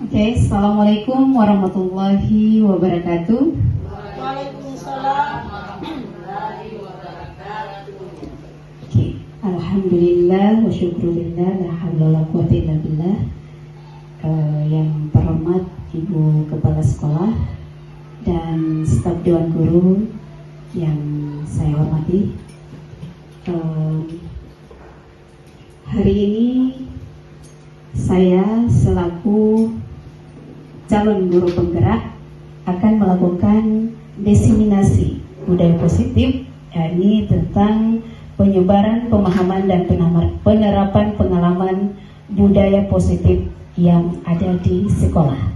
Oke, Assalamualaikum warahmatullahi wabarakatuh. Waalaikumsalam warahmatullahi wabarakatuh. Oke, Alhamdulillah wa syukurillah, la haula wa la quwwata illa billah. Yang terhormat Ibu Kepala Sekolah dan staf Dewan Guru yang saya hormati, hari ini saya selaku calon guru penggerak akan melakukan diseminasi budaya positif, yakni tentang penyebaran pemahaman dan penerapan pengalaman budaya positif yang ada di sekolah.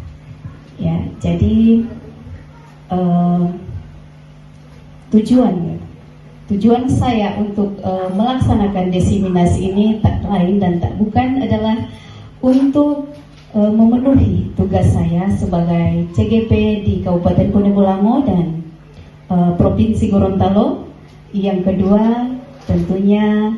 Ya, jadi tujuan saya untuk melaksanakan diseminasi ini tak lain dan tak bukan adalah untuk memenuhi tugas saya sebagai CGP di Kabupaten Kuningan dan Provinsi Gorontalo. Yang kedua, tentunya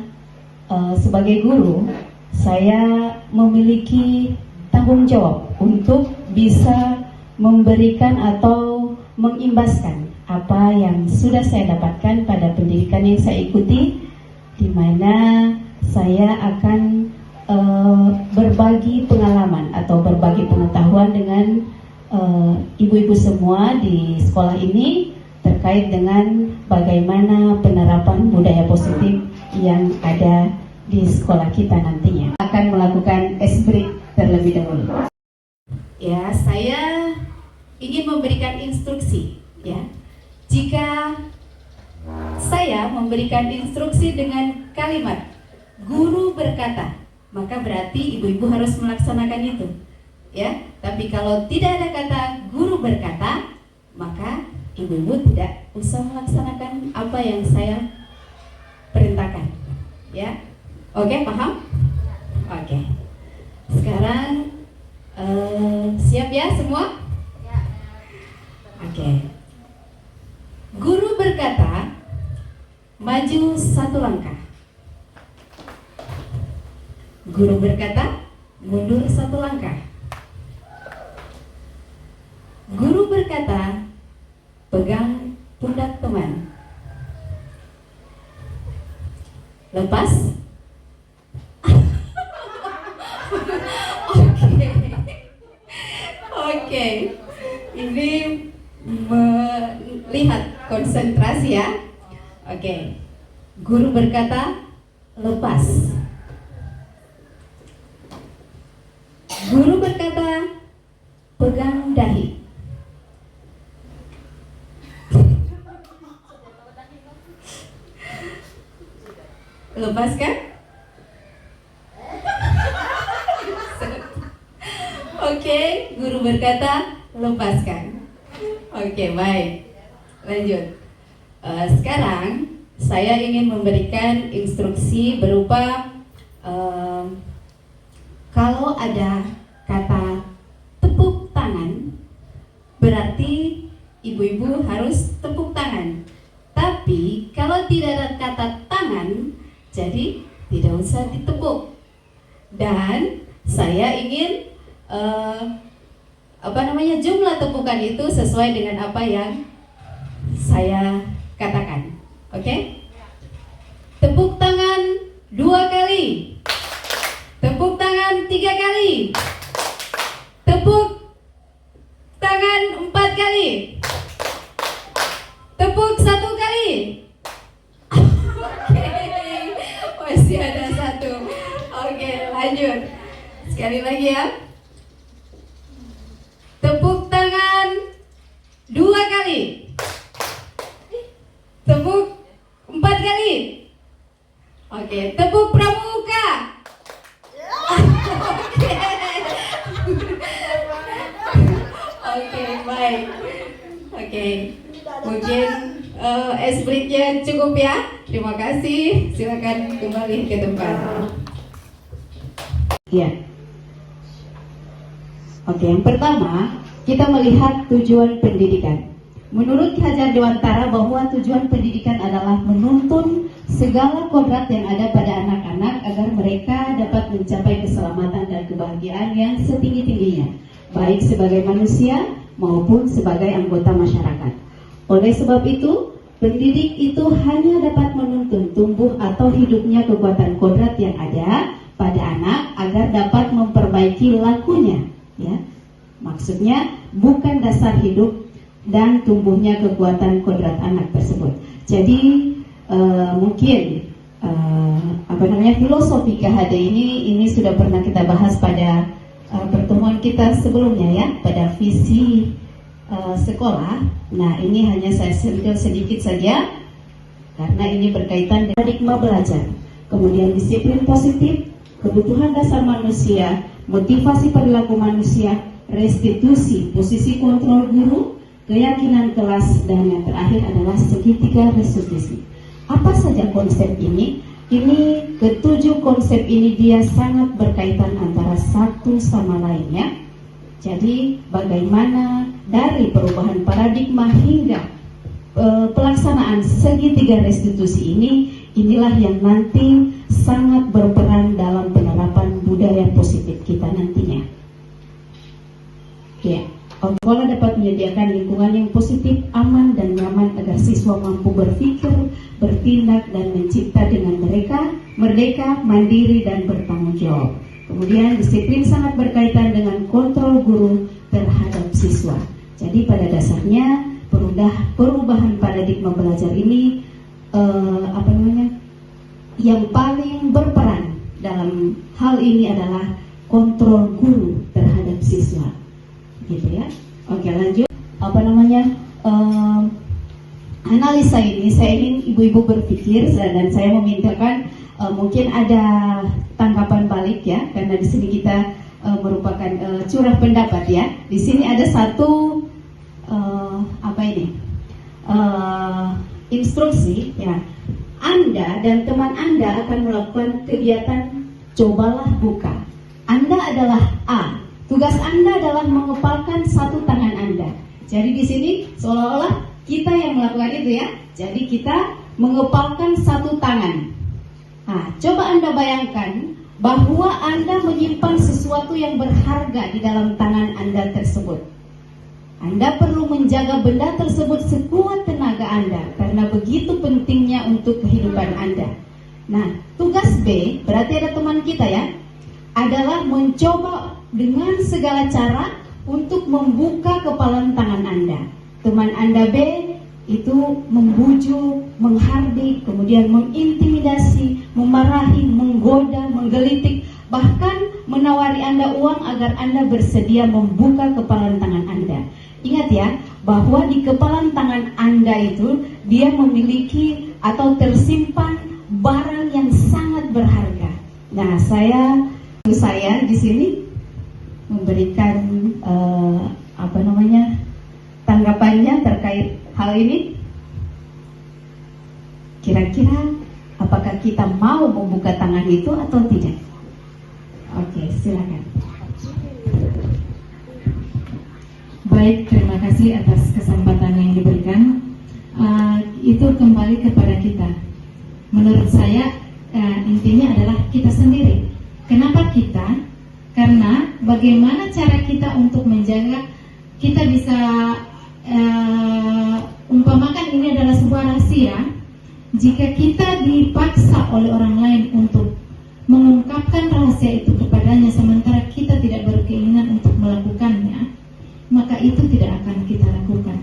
sebagai guru saya memiliki tanggung jawab untuk bisa memberikan atau mengimbaskan apa yang sudah saya dapatkan pada pendidikan yang saya ikuti, di mana saya akan berbagi pengalaman atau berbagi pengetahuan dengan ibu-ibu semua di sekolah ini terkait dengan bagaimana penerapan budaya positif yang ada di sekolah kita nantinya. Akan melakukan esbrik terlebih dahulu. Ya, saya ingin memberikan instruksi. Ya, jika saya memberikan instruksi dengan kalimat guru berkata, maka berarti ibu-ibu harus melaksanakan itu. Ya, tapi kalau tidak ada kata guru berkata, maka ibu-ibu tidak usah melaksanakan apa yang saya perintahkan. Ya, oke, paham? Oke. Sekarang siap ya semua? Oke. Guru berkata, maju satu langkah. Guru berkata, mundur satu langkah. Guru berkata, pegang pundak teman. Lepas. Oke. Ini melihat konsentrasi ya. Oke. Guru berkata, lepas. Guru berkata, pegang dahi. Lepaskan. Oke, guru berkata, lepaskan. Oke, baik. Lanjut. Sekarang saya ingin memberikan instruksi berupa kalau ada kata tepuk tangan, berarti ibu-ibu harus tepuk tangan. Tapi kalau tidak ada kata tangan, jadi tidak usah ditepuk. Dan saya ingin jumlah tepukan itu sesuai dengan apa yang saya katakan. Oke? Tepuk tangan 2 kali. Tepuk tangan 3 kali. Tepuk tangan 4 kali. Tepuk 1 kali. Oke, masih ada 1. Oke, lanjut. Sekali lagi ya. Tepuk tangan 2 kali. Tepuk 4 kali. Oke, tepuk pramuka. Oke, baik. Oke, mungkin esbritnya cukup ya. Terima kasih. Silakan kembali ke tempat. Ya. Oke, yang pertama kita melihat tujuan pendidikan. Menurut Hajar Dewantara bahwa tujuan pendidikan adalah menuntun segala kodrat yang ada pada anak-anak agar mereka dapat mencapai keselamatan dan kebahagiaan yang setinggi-tingginya. baik sebagai manusia maupun sebagai anggota masyarakat. Oleh sebab itu, pendidik itu hanya dapat menuntun tumbuh atau hidupnya kekuatan kodrat yang ada pada anak agar dapat memperbaiki lakunya, ya. Maksudnya bukan dasar hidup dan tumbuhnya kekuatan kodrat anak tersebut. Jadi mungkin filosofi KHD ini sudah pernah kita bahas pada pertemuan kita sebelumnya, ya, pada visi sekolah. Nah, ini hanya saya sentuh sedikit saja karena ini berkaitan dengan paradigma belajar, kemudian disiplin positif, kebutuhan dasar manusia, motivasi perilaku manusia, restitusi posisi kontrol guru, keyakinan kelas, dan yang terakhir adalah segitiga restitusi. Apa saja konsep ini? Ini ketujuh konsep ini dia sangat berkaitan antara satu sama lainnya. Jadi bagaimana dari perubahan paradigma hingga pelaksanaan segitiga restitusi inilah yang nanti sangat berperan dalam penerapan budaya positif kita nantinya. Ya, sekolah dapat menyediakan lingkungan yang positif, aman, dan nyaman agar siswa mampu berpikir, bertindak, dan mencipta dengan mereka merdeka, mandiri, dan bertanggung jawab. Kemudian disiplin sangat berkaitan dengan kontrol guru terhadap siswa. Jadi pada dasarnya perubahan paradigma belajar ini yang paling berperan dalam hal ini adalah kontrol guru terhadap siswa. Gitu ya. Oke, lanjut. Analisa ini saya ingin ibu-ibu berpikir dan saya memintakan mungkin ada tanggapan balik, ya, karena di sini kita merupakan curah pendapat, ya. Di sini ada satu instruksi, ya. Anda dan teman Anda akan melakukan kegiatan cobalah buka. Anda adalah A. Tugas Anda adalah mengepalkan satu tangan Anda. Jadi di sini seolah-olah kita yang melakukan itu, ya. Jadi kita mengepalkan satu tangan. Nah, coba Anda bayangkan bahwa Anda menyimpan sesuatu yang berharga di dalam tangan Anda tersebut. Anda perlu menjaga benda tersebut sekuat tenaga Anda karena begitu pentingnya untuk kehidupan Anda. Nah, tugas B, berarti ada teman kita, ya, adalah mencoba dengan segala cara untuk membuka kepalan tangan Anda. Teman Anda B itu membujuk, menghardik, kemudian mengintimidasi, memarahi, menggoda, menggelitik, bahkan menawari Anda uang agar Anda bersedia membuka kepalan tangan Anda. Ingat, ya, bahwa di kepalan tangan Anda itu dia memiliki atau tersimpan barang yang sangat berharga. Nah, saya di sini memberikan tanggapannya terkait hal ini. Kira-kira apakah kita mau membuka tangan itu atau tidak? Oke, silakan. Baik, terima kasih atas kesempatan yang diberikan. Itu kembali kepada kita. Menurut saya intinya adalah kita sendiri. Kenapa kita? Karena bagaimana cara kita untuk menjaga, kita bisa umpamakan ini adalah sebuah rahasia. Jika kita dipaksa oleh orang lain untuk mengungkapkan rahasia itu kepadanya sementara kita tidak berkeinginan untuk melakukannya, maka itu tidak akan kita lakukan.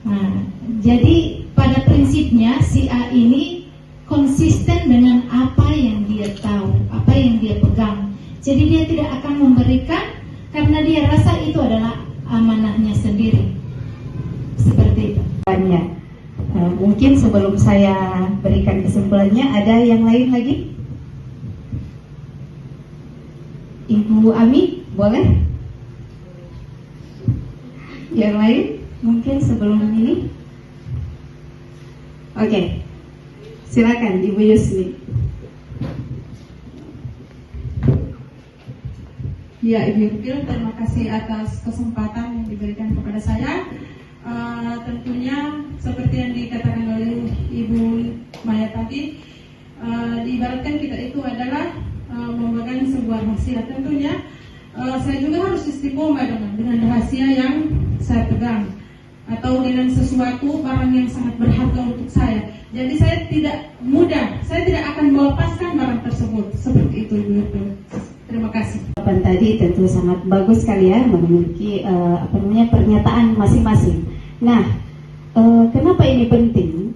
Nah, jadi pada prinsipnya si A ini konsisten dengan apa yang dia tahu, apa yang dia pegang. Jadi dia tidak akan memberikan karena dia rasa itu adalah amanahnya sendiri. Seperti itu. Mungkin sebelum saya berikan kesimpulannya, ada yang lain lagi? Ibu Ami, boleh? Yang lain? Mungkin sebelum ini? Oke, silakan Ibu Yusni. Ya, Ibu Yukil, terima kasih atas kesempatan yang diberikan kepada saya. Tentunya seperti yang dikatakan oleh Ibu Maya tadi, diibaratkan kita itu adalah memegang sebuah rahasia. Tentunya saya juga harus istiqomah dengan rahasia yang saya pegang, atau dengan sesuatu barang yang sangat berharga untuk saya. Jadi saya tidak mudah, saya tidak akan melepaskan barang tersebut. Seperti itu Ibu. Terima kasih. Jawaban tadi tentu sangat bagus sekali ya, memiliki pernyataan masing-masing. Nah, kenapa ini penting?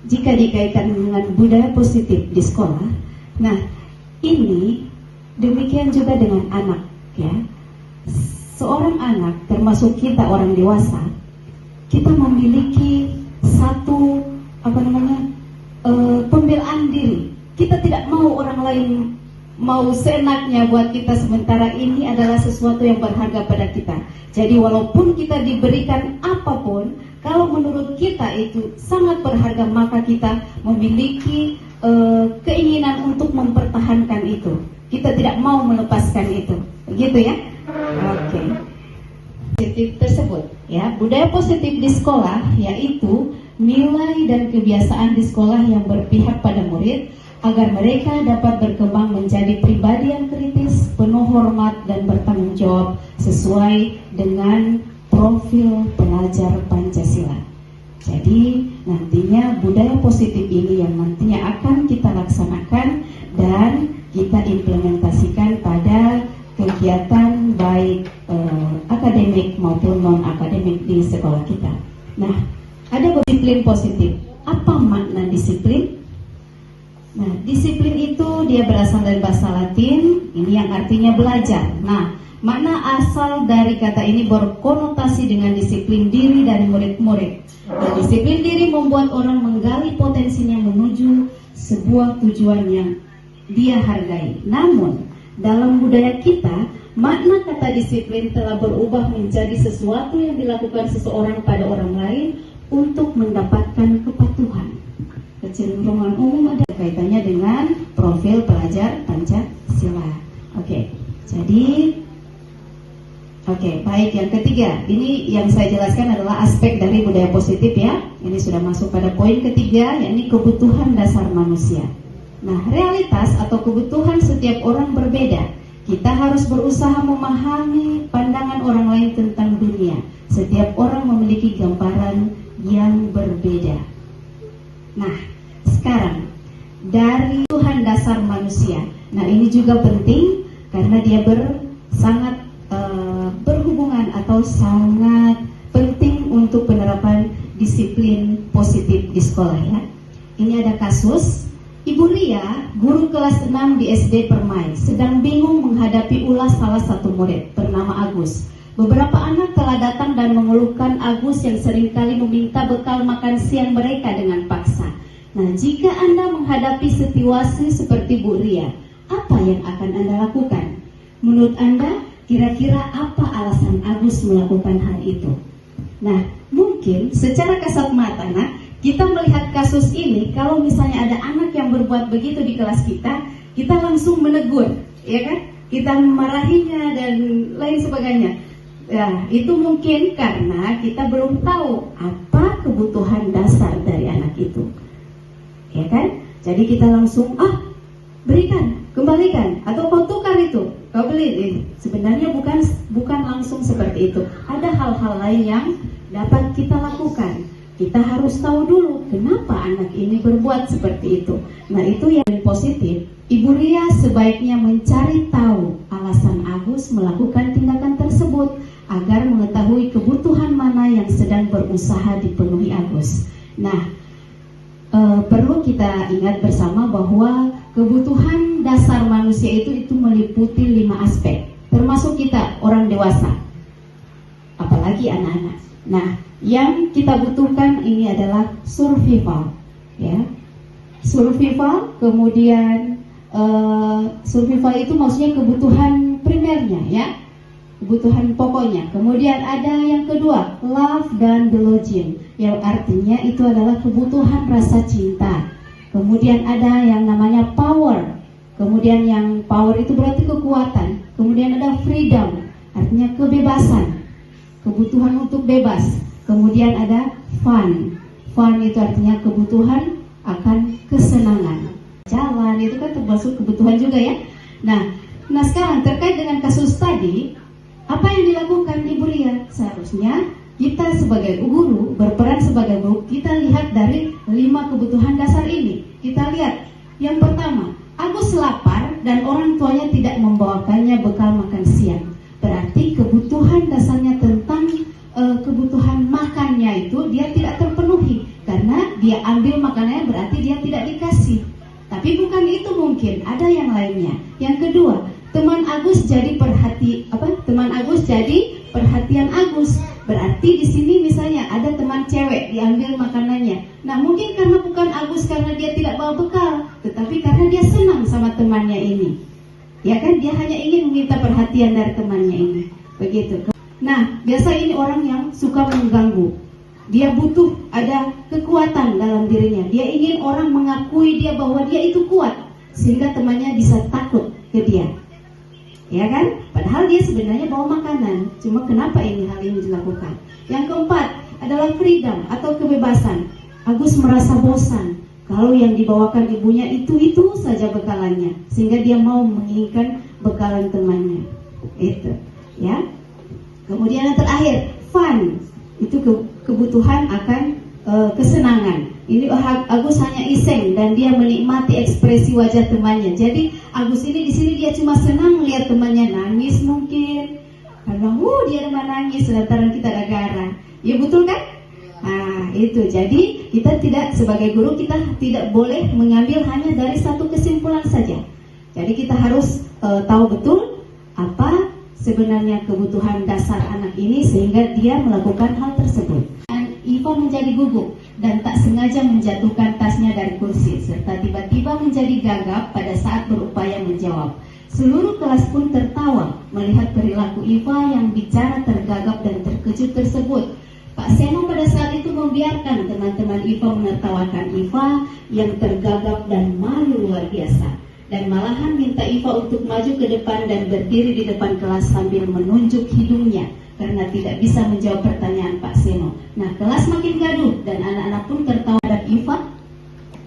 Jika dikaitkan dengan budaya positif di sekolah, nah ini demikian juga dengan anak ya. Seorang anak, termasuk kita orang dewasa, kita memiliki satu pembelaan diri. Kita tidak mau orang lain mau seenaknya buat kita, sementara ini adalah sesuatu yang berharga pada kita. Jadi walaupun kita diberikan apapun, kalau menurut kita itu sangat berharga, maka kita memiliki keinginan untuk mempertahankan itu. Kita tidak mau melepaskan itu. Begitu ya? Oke. Positif tersebut ya, budaya positif di sekolah yaitu nilai dan kebiasaan di sekolah yang berpihak pada murid agar mereka dapat berkembang menjadi pribadi yang kritis, penuh hormat dan bertanggung jawab sesuai dengan profil pelajar Pancasila. Jadi nantinya budaya positif ini yang nantinya akan kita laksanakan dan kita implementasikan pada kegiatan baik akademik maupun non-akademik di sekolah kita. Nah, ada disiplin positif. Apa makna disiplin? Nah, disiplin itu dia berasal dari bahasa Latin, ini yang artinya belajar. Nah, makna asal dari kata ini berkonotasi dengan disiplin diri dari murid-murid. Nah, disiplin diri membuat orang menggali potensinya menuju sebuah tujuan yang dia hargai. Namun, dalam budaya kita, makna kata disiplin telah berubah menjadi sesuatu yang dilakukan seseorang pada orang lain untuk mendapatkan kepatuhan. Kecenderungan umum ada kaitannya dengan profil pelajar Pancasila. Oke, baik, yang ketiga, ini yang saya jelaskan adalah aspek dari budaya positif ya. Ini sudah masuk pada poin ketiga, yakni kebutuhan dasar manusia. Nah, realitas atau kebutuhan setiap orang berbeda. Kita harus berusaha memahami pandangan orang lain tentang dunia. Setiap orang memiliki gambaran yang berbeda. Nah, sekarang dari kebutuhan dasar manusia. Nah, ini juga penting karena dia sangat berhubungan atau sangat penting untuk penerapan disiplin positif di sekolah ya. Ini ada kasus Ibu Ria, guru kelas 6 di SD Permai, sedang bingung menghadapi ulas salah satu murid bernama Agus. Beberapa anak telah datang dan mengeluhkan Agus yang seringkali meminta bekal makan siang mereka dengan paksa. Nah, jika Anda menghadapi situasi seperti Bu Ria, apa yang akan Anda lakukan? Menurut Anda, kira-kira apa alasan Agus melakukan hal itu? Nah, mungkin secara kasat mata, kita melihat kasus ini, kalau misalnya ada anak yang berbuat begitu di kelas kita langsung menegur, ya kan? Kita memarahinya dan lain sebagainya. Ya, itu mungkin karena kita belum tahu apa kebutuhan dasar dari anak itu, ya kan? Jadi kita langsung berikan, kembalikan, atau kau tukar itu, kau beli. Sebenarnya bukan langsung seperti itu. Ada hal-hal lain yang dapat kita lakukan. Kita harus tahu dulu kenapa anak ini berbuat seperti itu. Nah, itu yang positif. Ibu Ria sebaiknya mencari tahu alasan Agus melakukan tindakan tersebut agar mengetahui kebutuhan mana yang sedang berusaha dipenuhi Agus. Nah, perlu kita ingat bersama bahwa kebutuhan dasar manusia itu meliputi 5 aspek, termasuk kita orang dewasa, apalagi anak-anak. Nah, yang kita butuhkan ini adalah survival, ya. Survival, kemudian survival itu maksudnya kebutuhan primernya, ya, kebutuhan pokoknya. Kemudian ada yang kedua, love dan belonging, yang artinya itu adalah kebutuhan rasa cinta. Kemudian ada yang namanya power. Kemudian yang power itu berarti kekuatan. Kemudian ada freedom, artinya kebebasan, kebutuhan untuk bebas. Kemudian ada fun. Fun itu artinya kebutuhan akan kesenangan. Jalan itu kan termasuk kebutuhan juga ya. Nah, Nah sekarang terkait dengan kasus tadi, apa yang dilakukan Ibu Ria? Seharusnya kita sebagai guru, berperan sebagai guru, kita lihat dari 5 kebutuhan dasar ini. Kita lihat, yang pertama, Agus lapar dan orang tuanya tidak membawakannya bekal makan siang. Berarti kebutuhan dasarnya tentang kebutuhan makannya itu dia tidak terpenuhi. Karena dia ambil makanannya berarti dia tidak dikasih. Tapi bukan itu, mungkin ada yang lainnya. Yang kedua, teman Agus jadi perhatian Agus. Berarti di sini misalnya ada teman cewek diambil makanannya. Nah mungkin karena bukan Agus karena dia tidak bawa bekal, tetapi karena dia senang sama temannya ini. Ya kan, dia hanya ingin meminta perhatian dari temannya ini. Begitu. Nah, biasa ini orang yang suka mengganggu. Dia butuh ada kekuatan dalam dirinya. Dia ingin orang mengakui dia bahwa dia itu kuat, sehingga temannya bisa takut ke dia. Ya kan? Padahal dia sebenarnya bawa makanan. Cuma kenapa hal ini dilakukan? Yang keempat adalah freedom atau kebebasan. Agus merasa bosan kalau yang dibawakan ibunya itu saja bekalannya, sehingga dia mau menginginkan bekalan temannya. Itu, ya. Kemudian yang terakhir, fun. Itu kebutuhan akan kesenangan. Ini Agus hanya iseng dan dia menikmati ekspresi wajah temannya. Jadi Agus ini di sini dia cuma senang melihat temannya nangis mungkin. Karena dia nangis lantaran kita ada garang. Ya betul kan? Nah itu. Jadi kita tidak, sebagai guru kita tidak boleh mengambil hanya dari satu kesimpulan saja. Jadi kita harus tahu betul apa sebenarnya kebutuhan dasar anak ini sehingga dia melakukan hal tersebut. Iva menjadi gugup dan tak sengaja menjatuhkan tasnya dari kursi serta tiba-tiba menjadi gagap pada saat berupaya menjawab. Seluruh kelas pun tertawa melihat perilaku Iva yang bicara tergagap dan terkejut tersebut. Pak Seno pada saat itu membiarkan teman-teman Iva menertawakan Iva yang tergagap dan malu luar biasa. Dan malahan minta Iva untuk maju ke depan dan berdiri di depan kelas sambil menunjuk hidungnya karena tidak bisa menjawab pertanyaan Pak Seno. Nah, kelas makin gaduh dan anak-anak pun tertawa dan Iva.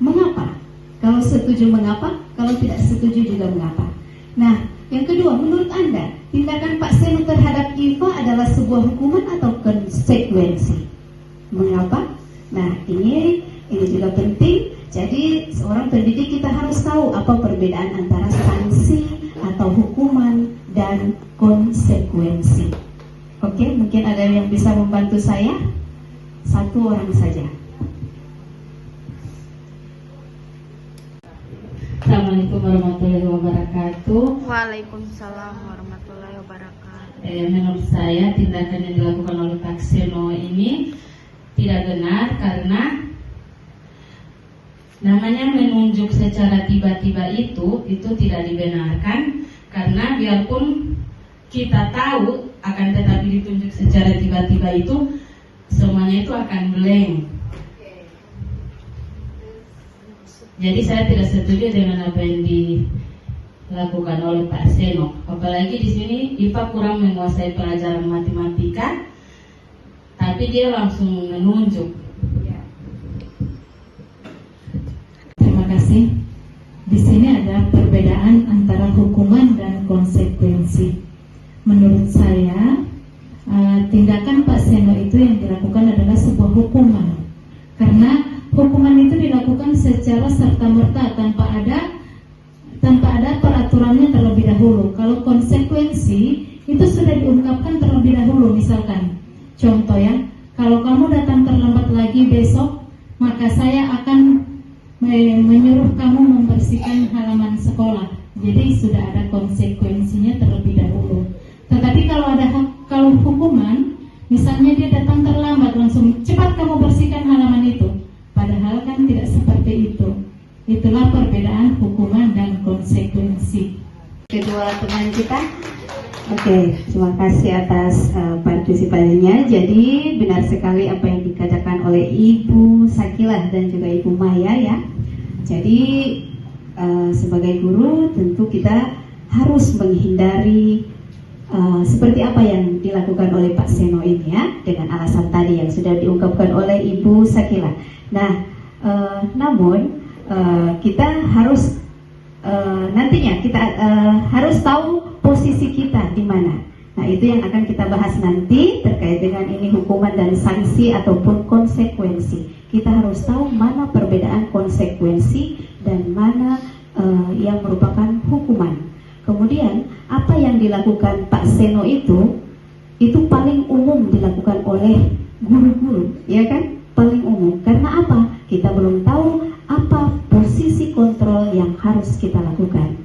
Mengapa? Kalau setuju mengapa? Kalau tidak setuju juga mengapa? Nah, yang kedua, menurut Anda, tindakan Pak Seno terhadap Iva adalah sebuah hukuman atau konsekuensi? Mengapa? Nah, ini juga penting. Jadi seorang pendidik kita harus tahu apa perbedaan antara sanksi atau hukuman dan konsekuensi. Oke, mungkin ada yang bisa membantu saya? Satu orang saja. Assalamualaikum warahmatullahi wabarakatuh. Waalaikumsalam warahmatullahi wabarakatuh. Menurut saya tindakan yang dilakukan oleh Pak Seno ini tidak benar karena namanya menunjuk secara tiba-tiba itu tidak dibenarkan, karena biarpun kita tahu akan tetapi ditunjuk secara tiba-tiba itu semuanya itu akan blank. Jadi saya tidak setuju dengan apa yang dilakukan oleh Pak Seno. Apalagi di sini Iva kurang menguasai pelajaran matematika, tapi dia langsung menunjuk. Terima kasih. Di sini ada perbedaan antara hukuman dan konsekuensi. Menurut saya, tindakan Pak Seno itu yang dilakukan adalah sebuah hukuman. Karena hukuman itu dilakukan secara serta-merta tanpa ada peraturannya terlebih dahulu. Kalau konsekuensi itu sudah diungkapkan terlebih dahulu. Misalkan, contoh ya, kalau kamu datang terlambat lagi besok, maka saya akan menyuruh kamu membersihkan halaman sekolah. Jadi sudah ada konsekuensinya terlebih dahulu. Tetapi kalau hukuman, misalnya dia datang terlambat, langsung cepat kamu bersihkan halaman itu. Padahal kan tidak seperti itu. Itulah perbedaan hukuman dan konsekuensi. Kedua teman kita. Oke, terima kasih atas partisipasinya. Jadi benar sekali apa yang dikatakan oleh Ibu Sakilah dan juga Ibu Maya ya. Jadi sebagai guru tentu kita harus menghindari seperti apa yang dilakukan oleh Pak Seno ini ya, dengan alasan tadi yang sudah diungkapkan oleh Ibu Sakilah. Nah, namun kita harus nanti artinya kita harus tahu posisi kita di mana. Nah, itu yang akan kita bahas nanti terkait dengan ini hukuman dan sanksi ataupun konsekuensi. Kita harus tahu mana perbedaan konsekuensi dan mana yang merupakan hukuman. Kemudian apa yang dilakukan Pak Seno itu paling umum dilakukan oleh guru-guru, ya kan? Paling umum. Karena apa? Kita belum tahu apa posisi kontrol yang harus kita lakukan.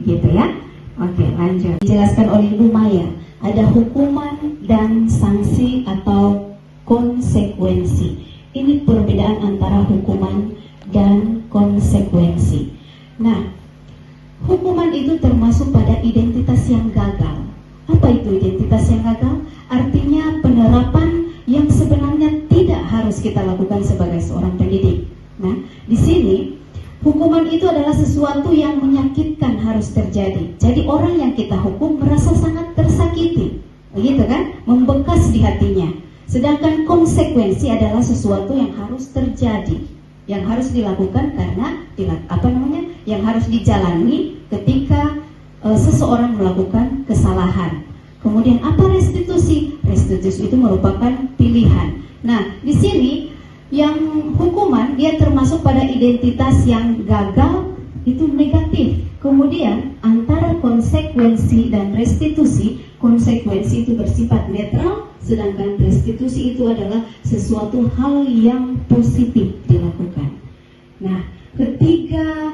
Gitu ya. Oke, lanjut. Dijelaskan oleh Ibu Maya, ada hukuman dan sanksi atau konsekuensi. Ini perbedaan antara hukuman dan konsekuensi. Nah, hukuman itu termasuk pada identitas yang gagal. Apa itu identitas yang gagal? Artinya penerapan yang sebenarnya tidak harus kita lakukan sebagai seorang pendidik. Nah, di sini hukuman itu adalah sesuatu yang menyakitkan harus terjadi. Jadi orang yang kita hukum merasa sangat tersakiti, begitu kan? Membekas di hatinya. Sedangkan konsekuensi adalah sesuatu yang harus terjadi, yang harus dilakukan karena yang harus dijalani ketika seseorang melakukan kesalahan. Kemudian apa restitusi? Restitusi itu merupakan pilihan. Nah, di sini yang hukuman dia termasuk pada identitas yang gagal, itu negatif. Kemudian antara konsekuensi dan restitusi, konsekuensi itu bersifat netral, sedangkan restitusi itu adalah sesuatu hal yang positif dilakukan. Nah, ketiga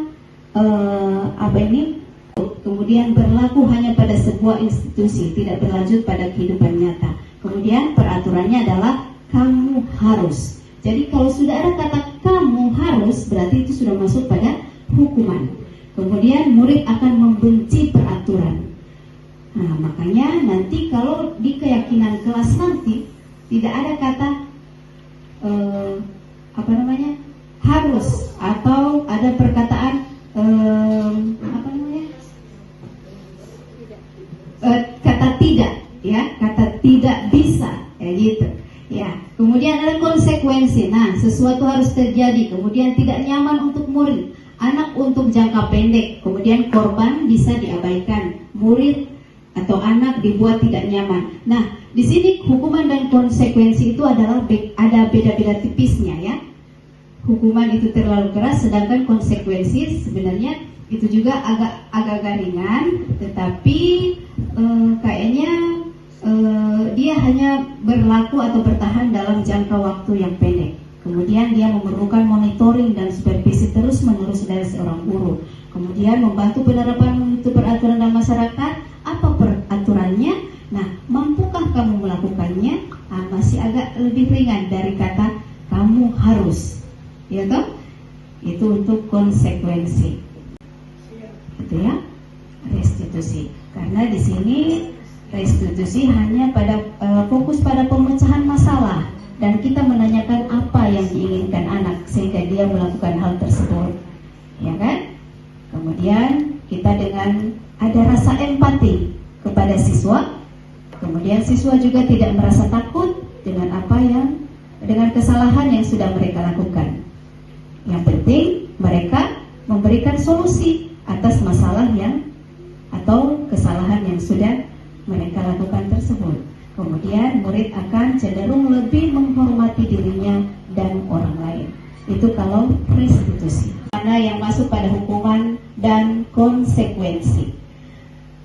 kemudian berlaku hanya pada sebuah institusi, tidak berlanjut pada kehidupan nyata. Kemudian peraturannya adalah kamu harus. Jadi kalau sudah ada kata kamu harus, berarti itu sudah masuk pada hukuman. Kemudian murid akan membenci peraturan. Nah, makanya nanti kalau di keyakinan kelas nanti tidak ada kata harus, atau ada perkataan kata tidak, ya, kata tidak bisa, kayak gitu. Ya, kemudian ada konsekuensi. Nah, sesuatu harus terjadi, kemudian tidak nyaman untuk murid, anak untuk jangka pendek, kemudian korban bisa diabaikan, murid atau anak dibuat tidak nyaman. Nah, di sini hukuman dan konsekuensi itu adalah ada beda-beda tipisnya, ya. Hukuman itu terlalu keras, sedangkan konsekuensi sebenarnya itu juga agak ringan, tetapi kayaknya dia hanya berlaku atau bertahan dalam jangka waktu yang pendek. Kemudian dia memerlukan monitoring dan supervisi terus-menerus dari seorang guru. Kemudian membantu penerapan itu peraturan dalam masyarakat. Apa peraturannya? Nah, mampukah kamu melakukannya? Nah, masih agak lebih ringan dari kata kamu harus, ya toh? Itu untuk konsekuensi. Itu ya, restitusi. Karena di sini restitusi hanya pada fokus pada pemecahan masalah, dan kita menanyakan apa yang diinginkan anak sehingga dia melakukan hal tersebut, ya kan? Kemudian kita dengan ada rasa empati kepada siswa, kemudian siswa juga tidak merasa takut dengan dengan kesalahan yang sudah mereka lakukan. Yang penting mereka memberikan solusi atas masalah atau kesalahan yang sudah mereka lakukan tersebut. Kemudian murid akan cenderung lebih menghormati dirinya dan orang lain. Itu kalau restitusi. Mana yang masuk pada hukuman dan konsekuensi.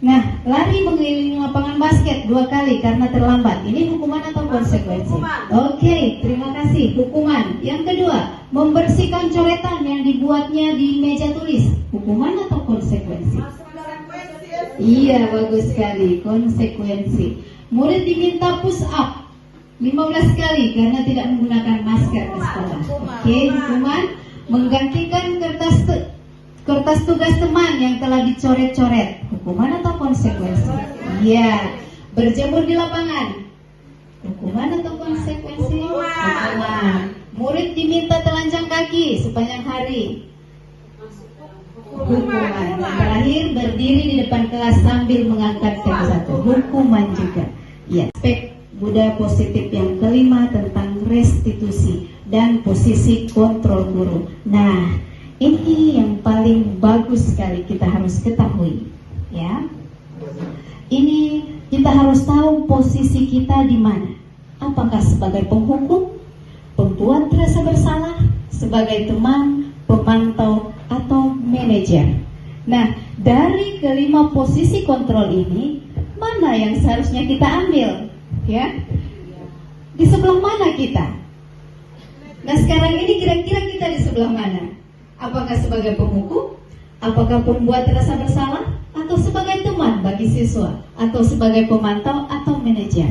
Nah, lari mengelilingi lapangan basket 2 kali karena terlambat. Ini hukuman atau konsekuensi? Oke, terima kasih. Hukuman. Yang kedua, membersihkan coretan yang dibuatnya di meja tulis. Hukuman atau konsekuensi? Iya, bagus sekali. Konsekuensi. Murid diminta push up 15 kali karena tidak menggunakan masker ke sekolah. Oke, hukuman. Menggantikan kertas tugas teman yang telah dicoret-coret. Hukuman atau konsekuensi? Iya. Berjemur di lapangan. Hukuman atau konsekuensi? Hukuman. Murid diminta telanjang kaki sepanjang hari. Hukuman. Terakhir, berdiri di depan kelas sambil mengangkat kaki satu. Hukuman juga. Ya. Aspek budaya positif yang kelima tentang restitusi dan posisi kontrol guru. Nah, Ini yang paling bagus sekali kita harus ketahui, ya. Ini kita harus tahu posisi kita di mana. Apakah sebagai penghukum, pembuat rasa bersalah, sebagai teman, pemantau, atau manajer. Nah, dari kelima posisi kontrol ini, mana yang seharusnya kita ambil? Ya, di sebelah mana kita? Nah, sekarang ini kira-kira kita di sebelah mana? Apakah sebagai penghukum, apakah pembuat rasa bersalah, atau sebagai teman bagi siswa, atau sebagai pemantau atau manajer?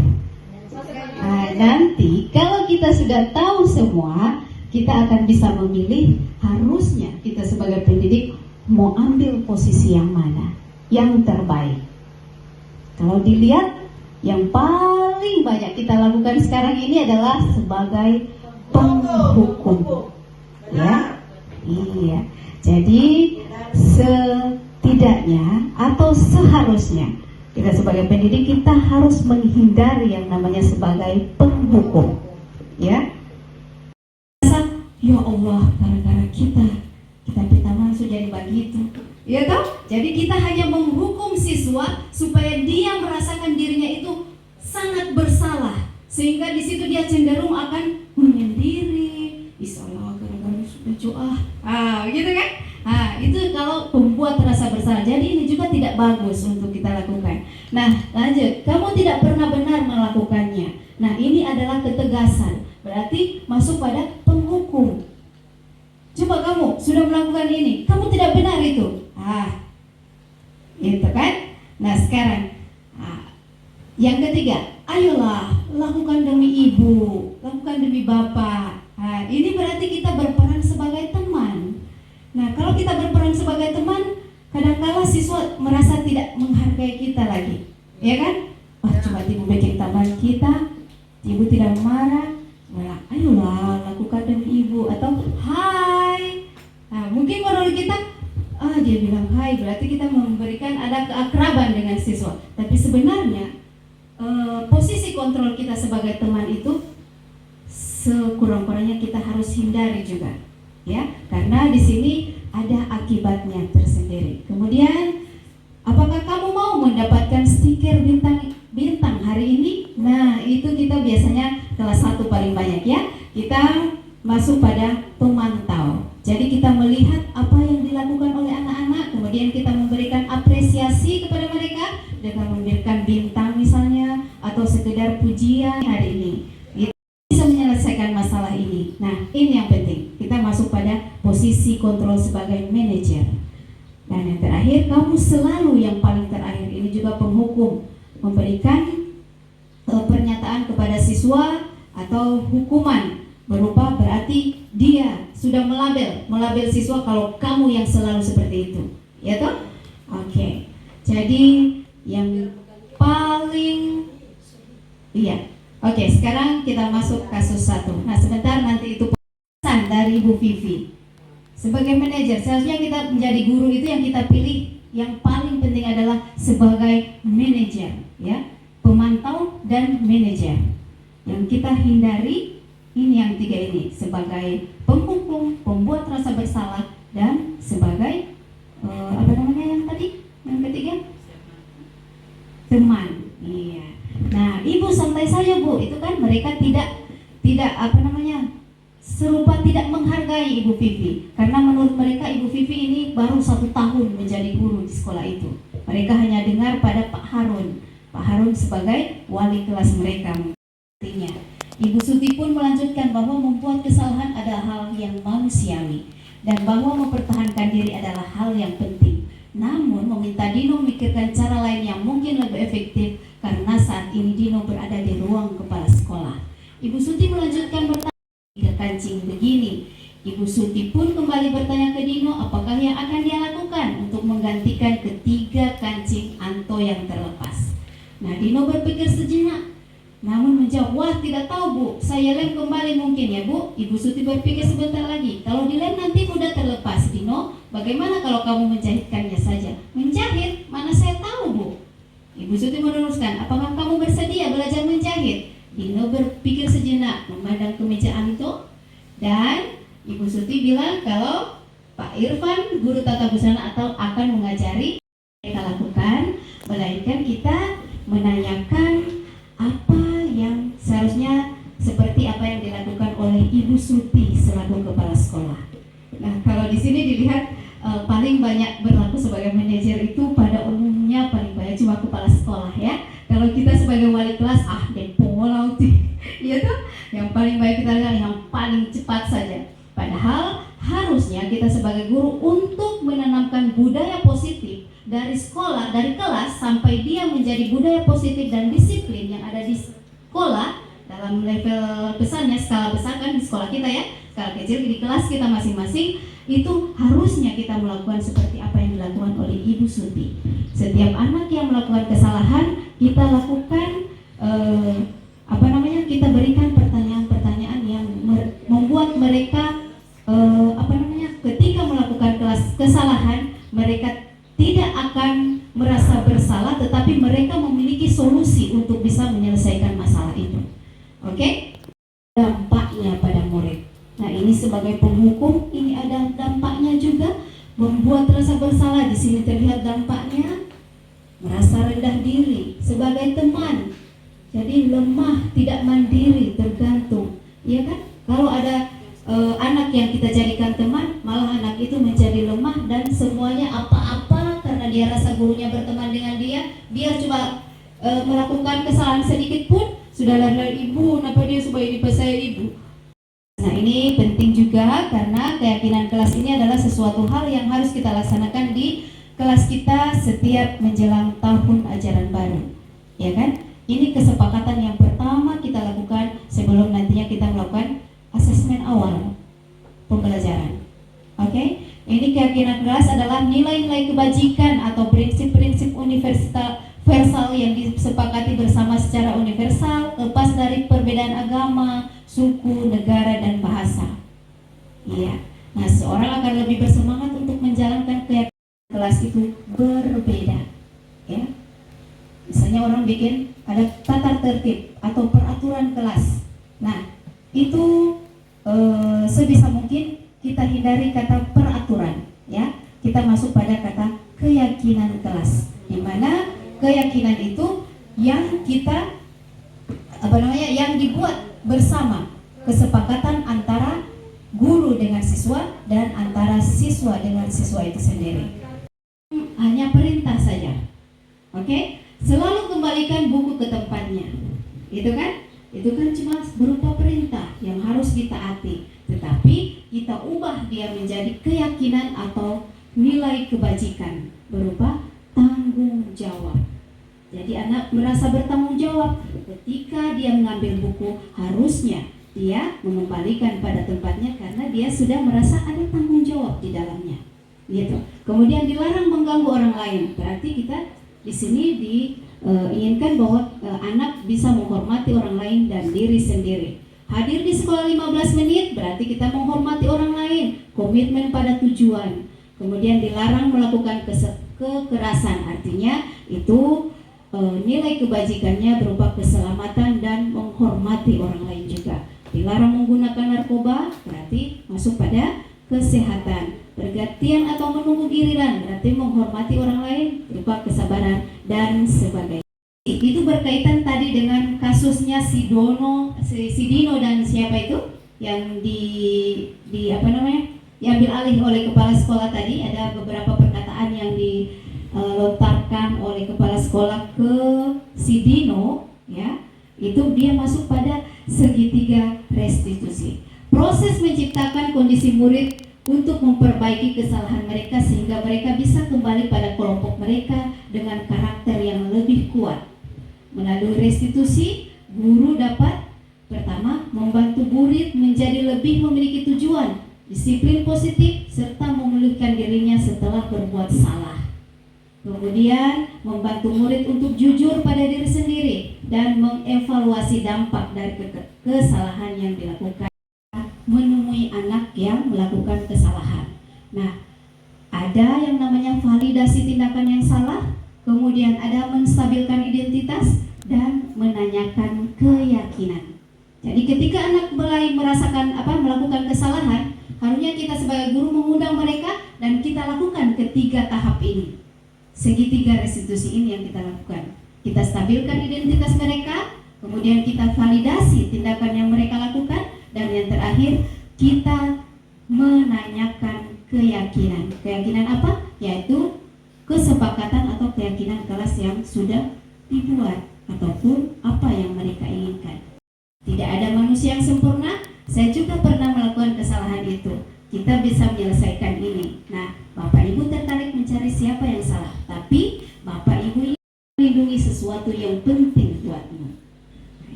Nah, nanti kalau kita sudah tahu semua, kita akan bisa memilih harusnya kita sebagai pendidik mau ambil posisi yang mana, yang terbaik. Kalau dilihat, yang paling banyak kita lakukan sekarang ini adalah sebagai penghukum, ya. Iya, jadi setidaknya atau seharusnya kita sebagai pendidik kita harus menghindari yang namanya sebagai penghukum, ya. Ya Allah, gara-gara kita masuk jadi begitu, ya toh? Jadi kita hanya menghukum siswa supaya dia merasakan dirinya itu sangat bersalah, sehingga di situ dia cenderung akan menyendiri. Isalah gara-gara sudah gitu kan? Itu kalau pembuat rasa bersalah. Jadi ini juga tidak bagus untuk kita lakukan. Nah, lanjut. Kamu tidak pernah benar melakukannya. Nah, ini adalah ketegasan. Berarti masuk pada penghukum. Coba kamu sudah melakukan ini, kamu tidak benar itu. Gitu kan? Nah, sekarang yang ketiga, ayolah lakukan demi ibu, lakukan demi bapak. Ini berarti kita berperan sebagai teman. Nah, kalau kita berperan sebagai teman, kadang-kala siswa merasa tidak menghargai kita lagi, ya kan? Coba ibu bikin taman kita, ibu tidak marah, ayolah lakukan demi ibu, atau hai. Mungkin menurut kita, dia bilang hai, berarti kita memberikan ada keakraban dengan siswa. Tapi sebenarnya posisi kontrol kita sebagai teman itu sekurang-kurangnya kita harus hindari juga, ya, karena di sini ada akibatnya tersendiri. Kemudian, apakah kamu mau mendapatkan stiker bintang hari ini? Nah, itu kita biasanya kelas 1 paling banyak, ya. Kita masuk pada pemantau. Jadi kita melihat apa yang dilakukan oleh anak-anak, kemudian kita memberikan apresiasi kepada mereka dengan memberikan bintang misalnya, atau sekedar pujian hari ini. Bisa menyelesaikan masalah ini. Nah, ini yang penting. Kita masuk pada posisi kontrol sebagai manajer. Dan yang terakhir, kamu selalu yang paling terakhir ini juga penghukum, memberikan pernyataan kepada siswa atau hukuman berupa berarti dia sudah melabel siswa kalau kamu yang selalu seperti itu, ya toh? Oke. Jadi yang paling Oke, sekarang kita masuk kasus 1. Nah, sebentar, nanti itu pesan dari Bu Vivi. Sebagai manajer, seharusnya kita menjadi guru itu yang kita pilih yang paling penting adalah sebagai manajer, ya, pemantau dan manajer. Yang kita hindari ini yang 3 ini, sebagai penghukum, pembuat rasa bersalah, dan sebagai yang tadi, yang ketiga, teman. Iya. Nah, ibu santai saja Bu, itu kan mereka tidak serupa tidak menghargai Ibu Vivi, karena menurut mereka Ibu Vivi ini baru 1 tahun menjadi guru di sekolah itu. Mereka hanya dengar pada Pak Harun sebagai wali kelas mereka. Artinya, Ibu Suti pun melanjutkan bahwa membuat kesalahan adalah hal yang manusiawi dan bahwa mempertahankan diri adalah hal yang penting. Namun meminta Dino memikirkan cara lain yang mungkin lebih efektif karena saat ini Dino berada di ruang kepala sekolah. Ibu Suti melanjutkan bertanya, kancing begini. Ibu Suti pun kembali bertanya ke Dino apakah yang akan dia lakukan untuk menggantikan ketiga kancing Anto yang terlepas. Nah, Dino berpikir sejenak, namun menjawab, wah tidak tahu Bu, saya lem kembali mungkin ya Bu. Ibu Suti berpikir sebentar lagi, kalau dilem nanti mudah terlepas. Dino, bagaimana kalau kamu menjahitkannya saja? Menjahit? Mana saya tahu Bu. Ibu Suti meneruskan, apakah kamu bersedia belajar menjahit? Dino berpikir sejenak, memandang ke meja Anto, dan Ibu Suti bilang kalau Pak berlaku sebagai manajer itu pada umumnya paling banyak cuma kepala sekolah ya. Kalau kita sebagai wali kelas, dempolau sih, iya tuh, yang paling baik kita lihat yang paling cepat saja. Padahal harusnya kita sebagai guru untuk menanamkan budaya positif dari sekolah, dari kelas sampai dia menjadi budaya positif dan disiplin yang ada di sekolah dalam level besarnya, skala besar kan di sekolah kita ya, skala kecil di kelas kita masing-masing. Itu harusnya kita melakukan seperti apa yang dilakukan oleh Ibu Suti. Setiap anak yang melakukan kesalahan, kita lakukan kita berikan pertanyaan-pertanyaan yang membuat mereka ketika melakukan kesalahan, mereka tidak akan merasa bersalah, tetapi mereka memiliki solusi untuk bisa menyelesaikan masalah itu. Oke? Dampaknya pada murid. Nah, ini sebagai penghukum, ini ada dampaknya juga, membuat rasa bersalah. Di sini terlihat dampaknya, merasa rendah diri sebagai teman, jadi lemah, tidak mandiri, tergantung, ya kan? Kalau ada anak yang kita jadikan teman, malah anak itu menjadi lemah dan semuanya apa-apa karena dia rasa gurunya berteman dengan dia, biar cuma melakukan kesalahan sedikit pun sudah lari ibu, kenapa dia supaya dipas saya ibu. Nah, ini penting juga karena keyakinan kelas ini adalah sesuatu hal yang harus kita laksanakan di kelas kita setiap menjelang tahun ajaran baru, ya kan? Ini kesepakatan yang pertama kita lakukan sebelum nantinya kita melakukan asesmen awal pembelajaran. Oke? Ini keyakinan kelas adalah nilai-nilai kebajikan atau prinsip-prinsip universal yang disepakati bersama secara universal, lepas dari perbedaan agama, suku, negara, dan bahasa. Iya. Nah, seorang akan lebih bersemangat untuk menjalankan keyakinan kelas itu berbeda. Ya. Misalnya orang bikin ada tata tertib atau peraturan kelas. Nah, itu sebisa mungkin kita hindari kata peraturan, ya. Kita masuk pada kata keyakinan kelas, di mana keyakinan itu yang kita yang dibuat bersama, kesepakatan antara guru dengan siswa dan antara siswa dengan siswa itu sendiri. Hanya perintah saja. Oke? Selalu kembalikan buku ke tempatnya. Itu kan cuma berupa perintah yang harus ditaati, tetapi kita ubah dia menjadi keyakinan atau nilai kebajikan berupa tanggung jawab. Jadi anak merasa bertanggung jawab ketika dia mengambil buku, harusnya dia mengembalikan pada tempatnya karena dia sudah merasa ada tanggung jawab di dalamnya. Gitu. Kemudian dilarang mengganggu orang lain. Berarti kita di sini diinginkan bahwa anak bisa menghormati orang lain dan diri sendiri. Hadir di sekolah 15 menit berarti kita menghormati orang lain, komitmen pada tujuan. Kemudian dilarang melakukan kekerasan, artinya itu nilai kebajikannya berupa keselamatan dan menghormati orang lain juga. Dilarang menggunakan narkoba, berarti masuk pada kesehatan. Pergantian atau menunggu giliran, berarti menghormati orang lain berupa kesabaran dan sebagainya. Itu berkaitan tadi dengan kasusnya si Dino dan siapa itu yang diambil alih oleh kepala sekolah tadi. Ada beberapa perkataan yang dilontarkan oleh kepala sekolah ke si Dino, ya. Itu dia masuk pada segitiga restitusi. Proses menciptakan kondisi murid untuk memperbaiki kesalahan mereka sehingga mereka bisa kembali pada kelompok mereka dengan karakter yang lebih kuat. Melalui restitusi, guru dapat pertama membantu murid menjadi lebih memiliki tujuan, disiplin positif, serta memulihkan dirinya setelah berbuat salah. Kemudian membantu murid untuk jujur pada diri sendiri dan mengevaluasi dampak dari kesalahan yang dilakukan. Menemui anak yang melakukan kesalahan. Nah, ada yang namanya validasi tindakan yang salah, kemudian ada menstabilkan identitas dan menanyakan keyakinan. Jadi ketika anak mulai melakukan kesalahan, harusnya kita sebagai guru mengundang mereka dan kita lakukan ketiga tahap ini. Segitiga restitusi ini yang kita lakukan. Kita stabilkan identitas mereka, kemudian kita validasi tindakan yang mereka lakukan, dan yang terakhir kita menanyakan keyakinan. Keyakinan apa? yaitu kesepakatan atau keyakinan kelas yang sudah dibuat ataupun apa yang mereka inginkan. Tidak ada manusia yang sempurna. Saya juga pernah melakukan kesalahan itu. Kita bisa menyelesaikan ini. Nah, Bapak Ibu tertarik mencari siapa yang salah, tapi Bapak Ibu ingin melindungi sesuatu yang penting buatmu.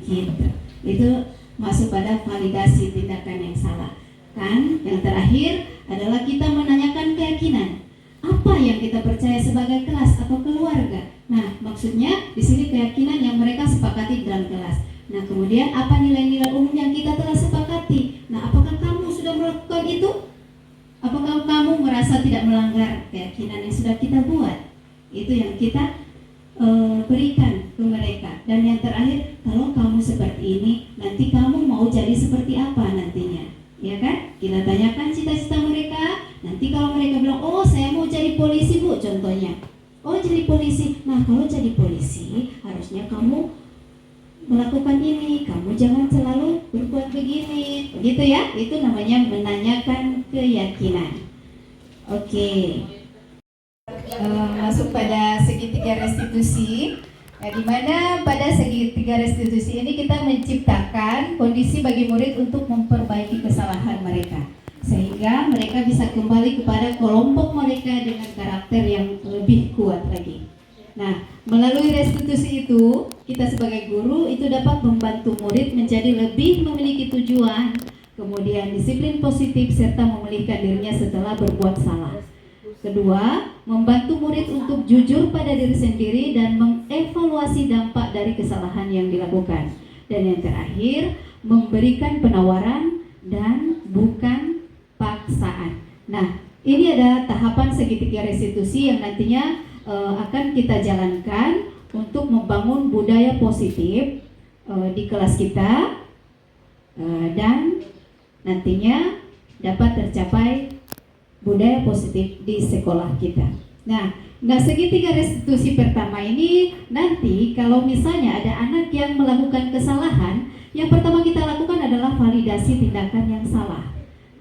Gitu. Itu masuk pada validasi tindakan yang salah. Kan? Yang terakhir adalah kita menanyakan keyakinan. Apa yang kita percaya sebagai kelas atau keluarga? Nah, maksudnya di sini keyakinan yang mereka sepakati dalam kelas. Nah, kemudian apa nilai-nilai umum yang kita telah sepakati? Nah, apakah kamu sudah melakukan itu? Apakah kamu merasa tidak melanggar keyakinan yang sudah kita buat? Itu yang kita berikan ke mereka. Dan yang terakhir, kalau kamu seperti ini, nanti kamu mau jadi seperti apa nantinya? Ya kan? Kita tanyakan cita-cita mereka. Nanti kalau mereka bilang, oh saya mau jadi polisi Bu, contohnya. Oh jadi polisi. Nah kalau jadi polisi, harusnya kamu melakukan ini, kamu jangan selalu berbuat begini, begitu ya? Itu namanya menanyakan keyakinan. Oke. Masuk pada segitiga restitusi. Nah, di mana pada segitiga restitusi ini kita menciptakan kondisi bagi murid untuk memperbaiki kesalahan mereka, sehingga mereka bisa kembali kepada kelompok mereka dengan karakter yang lebih kuat lagi. Nah, melalui restitusi itu, kita sebagai guru itu dapat membantu murid menjadi lebih memiliki tujuan, kemudian disiplin positif, serta memulihkan dirinya setelah berbuat salah. Kedua, membantu murid untuk jujur pada diri sendiri dan mengevaluasi dampak dari kesalahan yang dilakukan. Dan yang terakhir, memberikan penawaran dan bukan paksaan. Nah, ini ada tahapan segitiga restitusi yang nantinya akan kita jalankan untuk membangun budaya positif di kelas kita dan nantinya dapat tercapai budaya positif di sekolah kita. Nah, segitiga restitusi pertama ini nanti kalau misalnya ada anak yang melakukan kesalahan, yang pertama kita lakukan adalah validasi tindakan yang salah.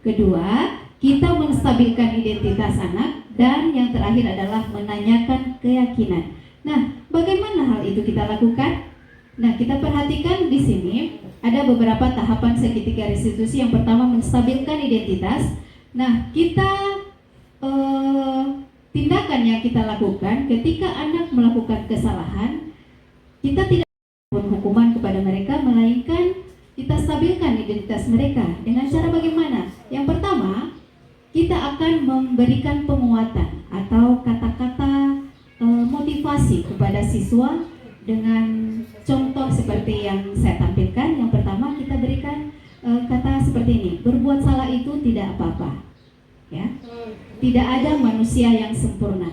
Kedua, kita menstabilkan identitas anak, dan yang terakhir adalah menanyakan keyakinan. Nah, bagaimana hal itu kita lakukan? Nah, kita perhatikan di sini ada beberapa tahapan segitiga restitusi. Yang pertama, menstabilkan identitas. Nah, kita tindakan yang kita lakukan ketika anak melakukan kesalahan, kita tidak melakukan hukuman kepada mereka, melainkan kita stabilkan identitas mereka dengan cara bagaimana? Yang pertama, kita akan memberikan penguatan atau kata-kata motivasi kepada siswa dengan contoh seperti yang saya tampilkan. Yang pertama, kita berikan kata seperti ini: berbuat salah itu tidak apa-apa. Ya, tidak ada manusia yang sempurna.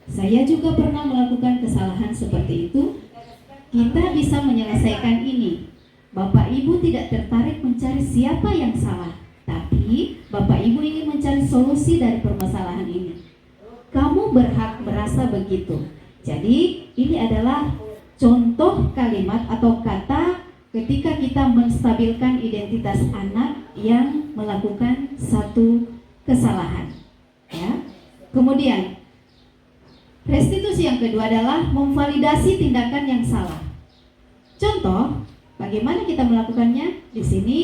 Saya juga pernah melakukan kesalahan seperti itu. Kita bisa menyelesaikan ini. Bapak Ibu tidak tertarik mencari siapa yang salah, tapi Bapak Ibu ingin mencari solusi dari permasalahan ini. Kamu berhak merasa begitu. Jadi ini adalah contoh kalimat atau kata ketika kita menstabilkan identitas anak yang melakukan satu kesalahan. Ya. Kemudian restitusi yang kedua adalah memvalidasi tindakan yang salah. Contoh, bagaimana kita melakukannya? Di sini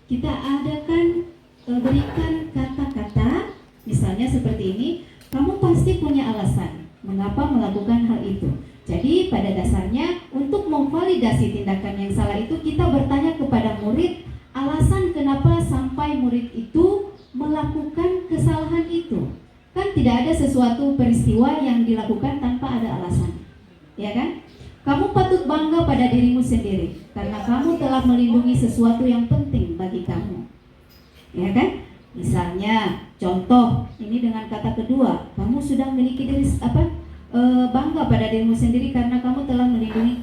kita adakan berikan kata-kata, misalnya seperti ini: kamu pasti punya alasan mengapa melakukan hal itu. Jadi pada dasarnya untuk memvalidasi tindakan yang salah itu kita bertanya kepada murid alasan kenapa sampai murid itu melakukan kesalahan itu. Kan tidak ada sesuatu peristiwa yang dilakukan tanpa ada alasan, ya kan? Kamu patut bangga pada dirimu sendiri karena kamu telah melindungi sesuatu yang penting bagi kamu, ya kan? Misalnya contoh ini dengan kata kedua, kamu sudah memiliki diri bangga pada dirimu sendiri karena kamu telah melindungi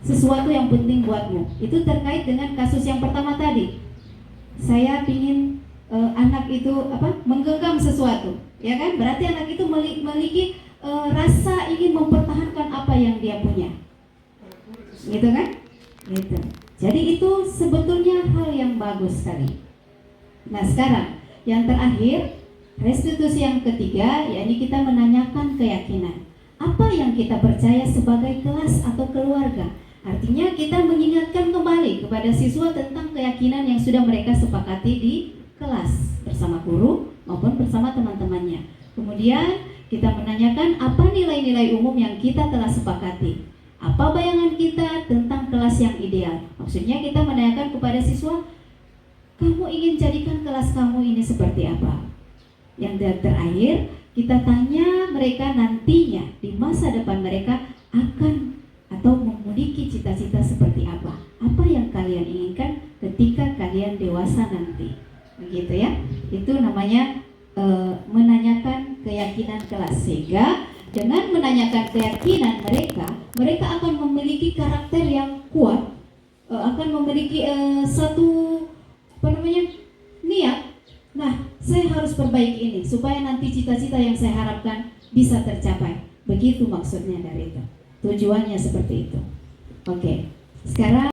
sesuatu yang penting buatmu. Itu terkait dengan kasus yang pertama tadi. Saya ingin anak itu menggenggam sesuatu, ya kan? Berarti anak itu memiliki rasa ingin mempertahankan apa yang dia punya, gitu kan? Gitu. Jadi itu sebetulnya hal yang bagus sekali. Nah sekarang yang terakhir, Restitusi yang ketiga, yakni kita menanyakan keyakinan. Apa yang kita percaya sebagai kelas atau keluarga? Artinya kita mengingatkan kembali kepada siswa tentang keyakinan yang sudah mereka sepakati di kelas bersama guru maupun bersama teman-temannya. Kemudian kita menanyakan apa nilai-nilai umum yang kita telah sepakati. Apa bayangan kita tentang kelas yang ideal? Maksudnya kita menanyakan kepada siswa, kamu ingin jadikan kelas kamu ini seperti apa? Yang terakhir, kita tanya mereka nantinya di masa depan mereka akan atau memiliki cita-cita seperti apa? Apa yang kalian inginkan ketika kalian dewasa nanti? Begitu ya. Itu namanya menanyakan keyakinan kelas. Sehingga dengan menanyakan keyakinan mereka, mereka akan memiliki karakter yang kuat, akan memiliki satu niat. Nah, saya harus perbaiki ini supaya nanti cita-cita yang saya harapkan bisa tercapai. Begitu maksudnya dari itu. Tujuannya seperti itu. Oke. Sekarang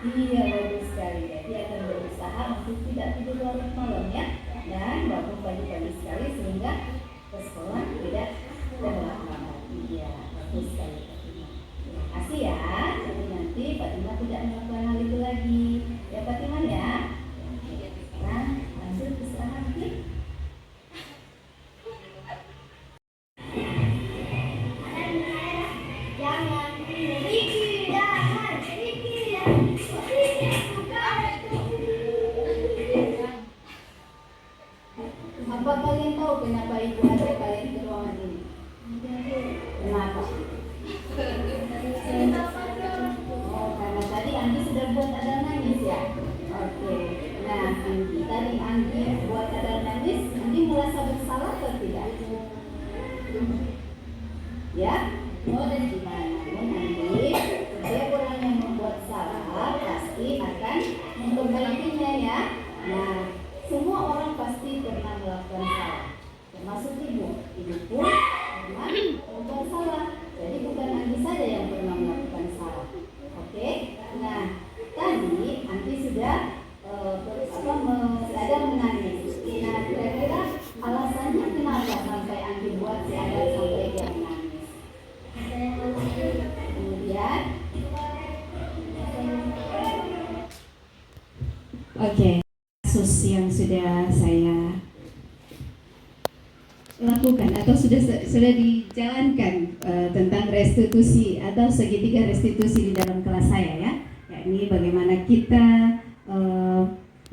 Iya, bagus sekali. Jadi akan berusaha untuk tidak tidur larut malam ya, dan bangun pagi-pagi sekali sehingga ke sekolah tidak terlambat. Iya, bagus sekali. Terima kasih ya. Jadi nanti Fatimah tidak melakukan hal itu Apa kalian tahu kenapa ibu ajak kalian ke ruangan ini? Kenapa? Oh, karena tadi Anggi sudah buat ada nangis ya? Oke. Nah, tadi Anggi buat ada nangis, Anggi merasa bersalah atau tidak? Ya? Oh, dan gimana? Anggi, setiap orang yang membuat salah pasti akan memperbaikinya ya. Nah, semua orang pasti pernah melakukan salah, termasuk ibu. Ibu pun pernah melakukan salah. Jadi bukan Anggi saja yang pernah melakukan salah. Oke? Nah, tadi Anggi sudah ada menangis. Nah, kira-kira alasannya kenapa sampai Anggi buat si Ada sampai dia menangis? Kemudian, oke. Kasus yang sudah saya lakukan atau sudah dijalankan tentang restitusi atau segitiga restitusi di dalam kelas saya ya, yakni bagaimana kita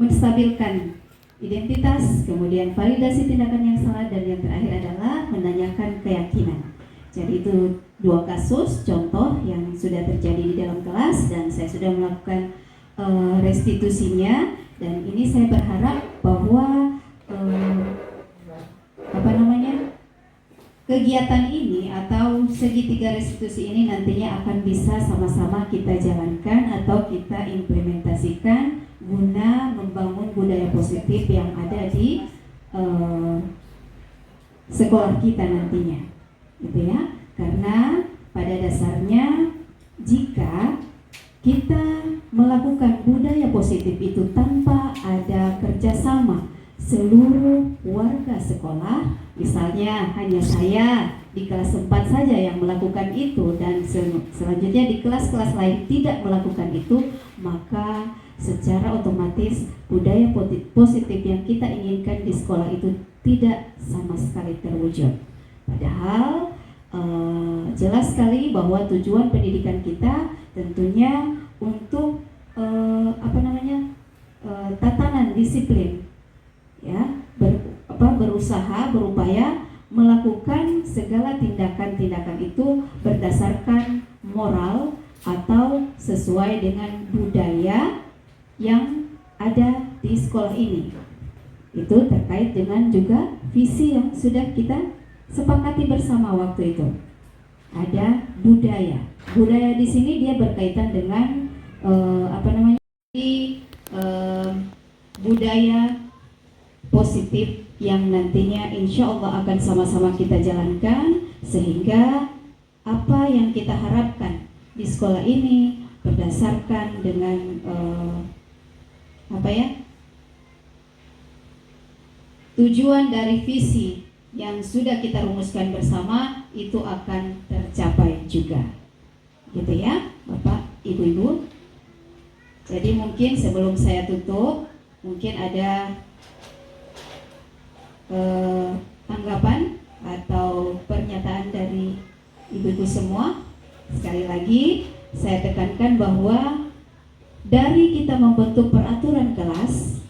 menstabilkan identitas, kemudian validasi tindakan yang salah, dan yang terakhir adalah menanyakan keyakinan. Jadi itu 2 kasus contoh yang sudah terjadi di dalam kelas dan saya sudah melakukan restitusinya. Dan ini saya berharap bahwa kegiatan ini atau segitiga restitusi ini nantinya akan bisa sama-sama kita jalankan atau kita implementasikan guna membangun budaya positif yang ada di sekolah kita nantinya, gitu ya. Karena pada dasarnya jika kita melakukan budaya positif itu tanpa ada kerjasama seluruh warga sekolah, misalnya hanya saya di kelas 4 saja yang melakukan itu dan selanjutnya di kelas-kelas lain tidak melakukan itu, maka secara otomatis budaya positif yang kita inginkan di sekolah itu tidak sama sekali terwujud. Padahal jelas sekali bahwa tujuan pendidikan kita tentunya untuk tatanan disiplin ya, berupaya melakukan segala tindakan-tindakan itu berdasarkan moral atau sesuai dengan budaya yang ada di sekolah ini. Itu terkait dengan juga visi yang sudah kita sepakati bersama waktu itu. Ada budaya. Budaya di sini dia berkaitan dengan budaya positif yang nantinya insya Allah akan sama-sama kita jalankan sehingga apa yang kita harapkan di sekolah ini berdasarkan dengan tujuan dari visi yang sudah kita rumuskan bersama itu akan tercapai juga, gitu ya Bapak Ibu-Ibu. Jadi mungkin sebelum saya tutup, mungkin ada tanggapan atau pernyataan dari ibu-ibu semua. Sekali lagi saya tekankan bahwa dari kita membentuk peraturan kelas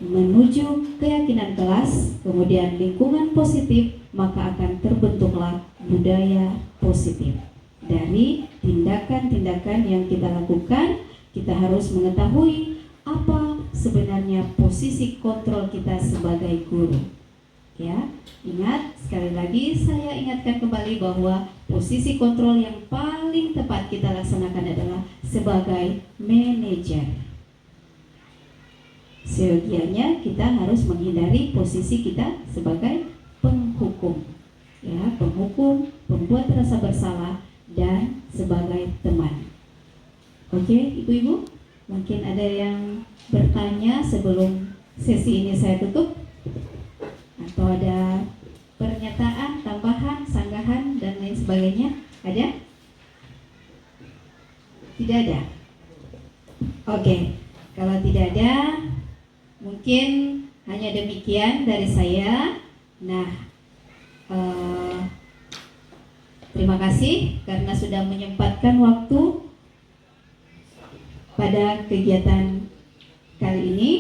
menuju keyakinan kelas, kemudian lingkungan positif, maka akan terbentuklah budaya positif. Dari tindakan-tindakan yang kita lakukan, kita harus mengetahui apa sebenarnya posisi kontrol kita sebagai guru. Ya, ingat sekali lagi saya ingatkan kembali bahwa posisi kontrol yang paling tepat kita laksanakan adalah sebagai manajer. Seyogianya kita harus menghindari posisi kita sebagai penghukum, ya, penghukum, pembuat rasa bersalah, dan sebagai teman. Oke, ibu-ibu, mungkin ada yang bertanya sebelum sesi ini saya tutup, atau ada pernyataan, tambahan, sanggahan, dan lain sebagainya. Ada? Tidak ada? Oke, kalau tidak ada, mungkin hanya demikian dari saya. Nah, terima Terima kasih karena sudah menyempatkan waktu pada kegiatan kali ini,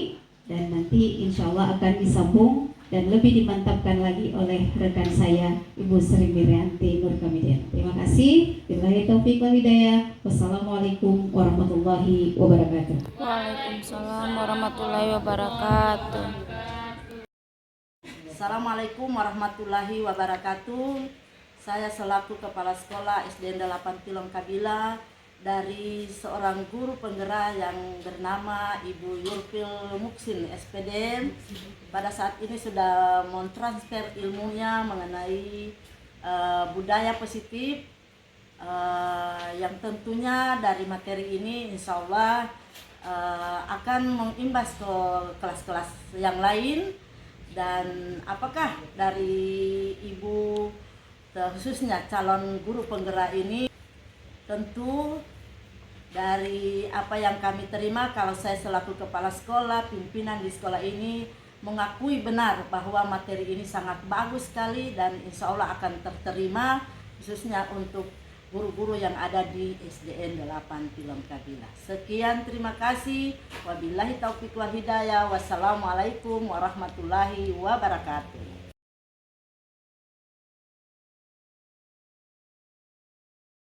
dan nanti insya Allah akan disambung dan lebih dimantapkan lagi oleh rekan saya Ibu Sri Mirianti Nur Kamidian. Terima kasih. Billahi taufiq wal hidayah. Wassalamualaikum warahmatullahi wabarakatuh. Waalaikumsalam warahmatullahi wabarakatuh. Assalamualaikum warahmatullahi wabarakatuh. Saya selaku Kepala Sekolah SDN 8 Tilong Kabila dari seorang guru penggerak yang bernama Ibu Yurfil Muksin SPD. Pada saat ini sudah mentransfer ilmunya mengenai budaya positif, yang tentunya dari materi ini insya Allah akan mengimbas ke kelas-kelas yang lain. Dan apakah dari Ibu khususnya calon guru penggerak ini, tentu dari apa yang kami terima, kalau saya selaku kepala sekolah, pimpinan di sekolah ini mengakui benar bahwa materi ini sangat bagus sekali dan insya Allah akan terterima khususnya untuk guru-guru yang ada di SDN 8 Tilong Kabila. Sekian, terima kasih. Wabillahi taufiq wal hidayah. Wassalamualaikum warahmatullahi wabarakatuh.